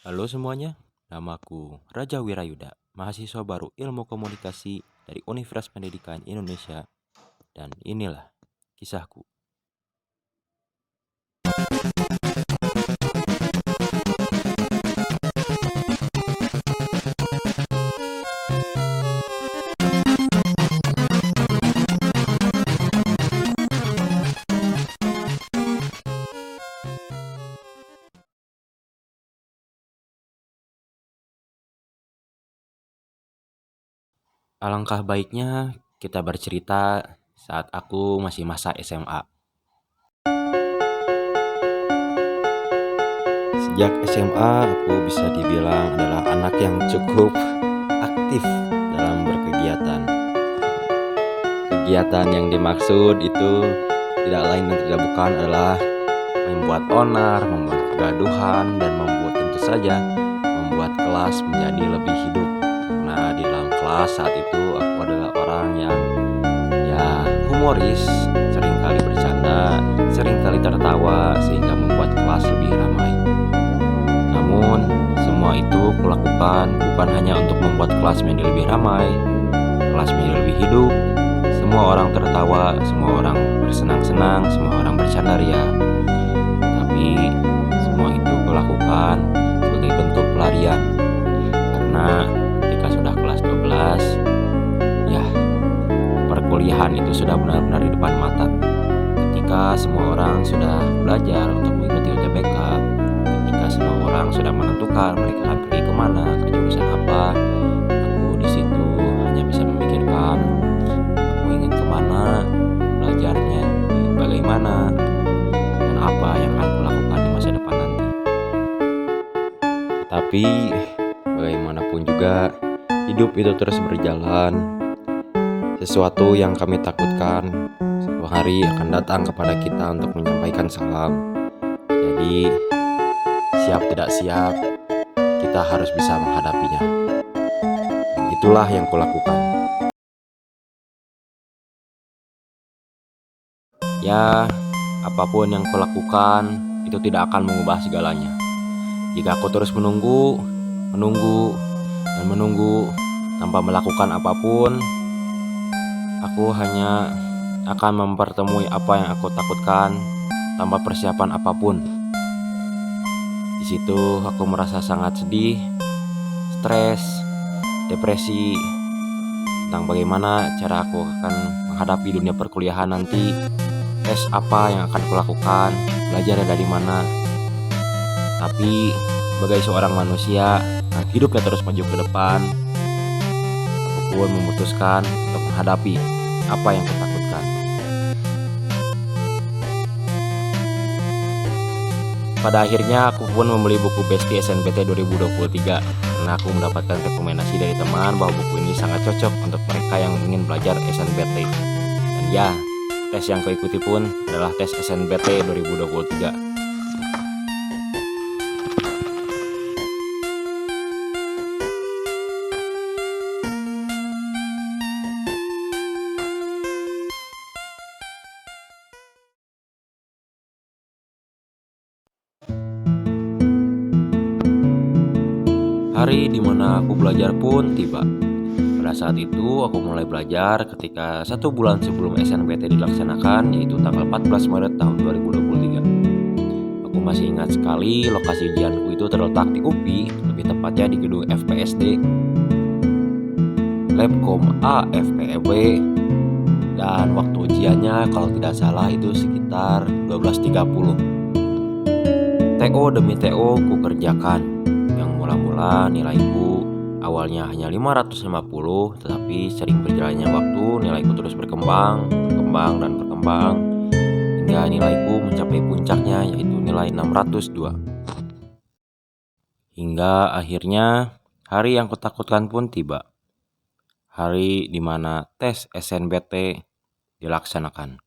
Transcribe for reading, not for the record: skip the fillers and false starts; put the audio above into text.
Halo semuanya, namaku Raja Wirayuda, mahasiswa baru Ilmu Komunikasi dari Universitas Pendidikan Indonesia, dan inilah kisahku. Alangkah baiknya kita bercerita saat aku masih masa SMA. Sejak SMA, aku bisa dibilang adalah anak yang cukup aktif dalam berkegiatan. Kegiatan yang dimaksud itu tidak lain dan tidak bukan adalah membuat onar, membuat kegaduhan, dan tentu saja membuat kelas menjadi lebih hidup. Karena di dalam kelas saat itu aku adalah orang yang humoris, seringkali bercanda, seringkali tertawa sehingga membuat kelas lebih ramai. Namun semua itu kulakukan bukan hanya untuk membuat kelas menjadi lebih ramai, kelas menjadi lebih hidup, semua orang tertawa, semua orang bersenang-senang, semua orang bercanda ria. Tapi semua itu kulakukan sebagai bentuk pelarian. Karena ketika sudah kelas 12, perkuliahan itu sudah benar-benar di depan mata. Ketika semua orang sudah belajar untuk mengikuti UTBK, ketika semua orang sudah menentukan mereka akan pergi kemana, ke jurusan apa, aku di situ hanya bisa memikirkan aku ingin kemana, belajarnya bagaimana, dan apa yang akan kulakukan di masa depan nanti. Tapi bagaimanapun juga hidup itu terus berjalan. Sesuatu yang kami takutkan suatu hari akan datang kepada kita untuk menyampaikan salam. Jadi siap tidak siap, kita harus bisa menghadapinya. Itulah yang kulakukan. Ya, apapun yang kulakukan itu tidak akan mengubah segalanya. Jika aku terus menunggu dan menunggu tanpa melakukan apapun, aku hanya akan mempertemui apa yang aku takutkan tanpa persiapan apapun. Di situ aku merasa sangat sedih, stres, depresi tentang bagaimana cara aku akan menghadapi dunia perkuliahan nanti, tes apa yang akan kulakukan, belajarnya dari mana. Tapi sebagai seorang manusia yang hidupnya terus maju ke depan, aku pun memutuskan untuk menghadapi apa yang kutakutkan. Pada akhirnya aku pun membeli buku Besti SNBT 2023 karena aku mendapatkan rekomendasi dari teman bahwa buku ini sangat cocok untuk mereka yang ingin belajar SNBT. Dan ya, tes yang kuikuti pun adalah tes SNBT 2023. Hari dimana aku belajar pun tiba. Pada saat itu aku mulai belajar ketika 1 bulan sebelum SNBT dilaksanakan, yaitu tanggal 14 Maret tahun 2023. Aku masih ingat sekali lokasi ujianku itu terletak di UPI, lebih tepatnya di gedung FPSD, Labkom A FPEB, dan waktu ujiannya kalau tidak salah itu sekitar 12.30. TO demi TO ku kerjakan. Mula-mula nilaiku awalnya hanya 550, tetapi sering berjalannya waktu nilaiku terus berkembang hingga nilaiku mencapai puncaknya, yaitu nilai 602. Hingga akhirnya hari yang kutakutkan pun tiba. Hari dimana tes SNBT dilaksanakan.